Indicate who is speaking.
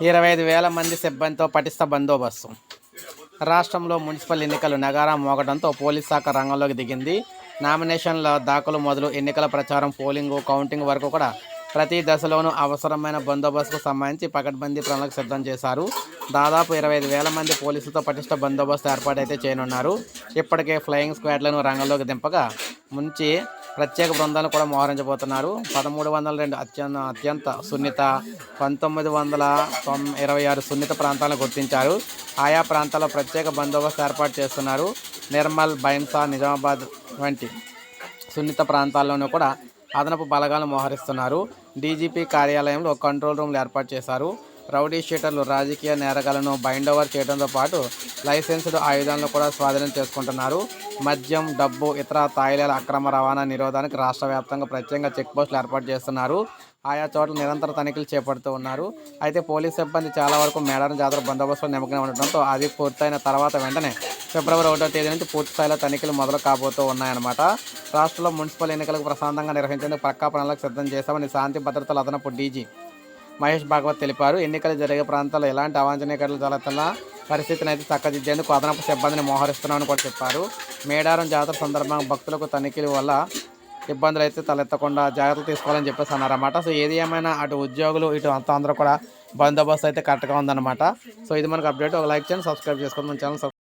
Speaker 1: 25,000 మంది సిబ్బందితో పటిష్ట బందోబస్తు. రాష్ట్రంలో మున్సిపల్ ఎన్నికలు నగారా మోగడంతో పోలీస్ శాఖ రంగంలోకి దిగింది. నామినేషన్ల దాఖలు మొదలు ఎన్నికల ప్రచారం, పోలింగు, కౌంటింగ్ వరకు కూడా ప్రతి దశలోనూ అవసరమైన బందోబస్తుకు సంబంధించి పకడ్బందీ ప్రణాళిక సిద్ధం చేశారు. దాదాపు 25,000 మంది పోలీసులతో పటిష్ట బందోబస్తు ఏర్పాటైతే చేయనున్నారు. ఇప్పటికే ఫ్లయింగ్ స్క్వాడ్లను రంగంలోకి దింపగా ముంచి ప్రత్యేక బృందాలను కూడా మోహరించబోతున్నారు. 1302 అత్యంత సున్నిత, 1926 సున్నిత ప్రాంతాలను గుర్తించారు. ఆయా ప్రాంతాల్లో ప్రత్యేక బందోబస్తు ఏర్పాటు చేస్తున్నారు. నిర్మల్, బైన్సా, నిజామాబాద్ వంటి సున్నిత ప్రాంతాల్లోనూ కూడా అదనపు బలగాలను మోహరిస్తున్నారు. డీజీపీ కార్యాలయంలో కంట్రోల్ రూమ్లు ఏర్పాటు చేశారు. రౌడీ షీటర్లు, రాజకీయ నేరగాళ్లను బైండ్ ఓవర్ చేయడంతో పాటు లైసెన్స్డ్ ఆయుధాలను కూడా స్వాధీనం చేసుకుంటున్నారు. మద్యం, డబ్బు, ఇతర తాయిలాల అక్రమ రవాణా నిరోధానికి రాష్ట్ర వ్యాప్తంగా ప్రత్యేకంగా చెక్పోస్టులు ఏర్పాటు చేస్తున్నారు. ఆయా చోట్ల నిరంతర తనిఖీలు చేపడుతూ ఉన్నారు. అయితే పోలీస్ సిబ్బంది చాలా వరకు మేడారం జాతర బందోబస్తులో నిమగ్నం ఉండటంతో అది పూర్తయిన తర్వాత వెంటనే ఫిబ్రవరి 1వ తేదీ నుంచి పూర్తి స్థాయిలో తనిఖీలు మొదలు కాబోతూ ఉన్నాయన్నమాట. రాష్ట్రంలో మున్సిపల్ ఎన్నికలకు ప్రశాంతంగా నిర్వహించేందుకు పక్కా ప్రణాళిక సిద్ధం చేశామని శాంతి భద్రతల అదనపు డీజీ మహేష్ భాగవత్ తెలిపారు. ఎన్నికలు జరిగే ప్రాంతాల్లో ఎలాంటి అవాంఛనీయ ఘటనలు జరుగుతున్న పరిస్థితిని అయితే చక్కదిద్దేందుకు అదనపు సిబ్బందిని మోహరిస్తున్నామని కూడా చెప్పారు. మేడారం జాతర సందర్భంగా భక్తులకు తనిఖీల వల్ల ఇబ్బందులు అయితే తలెత్తకుండా జాగ్రత్తలు తీసుకోవాలని చెప్పేసి అన్నారన్నమాట. సో ఏది ఏమైనా అటు ఉద్యోగులు ఇటు అంతా అందరూ కూడా బందోబస్తు అయితే కరెక్ట్గా ఉందన్నమాట. సో ఇది మనకు అప్డేట్. ఒక లైక్ చేయండి, సబ్స్క్రైబ్ చేసుకోండి మన ఛానల్.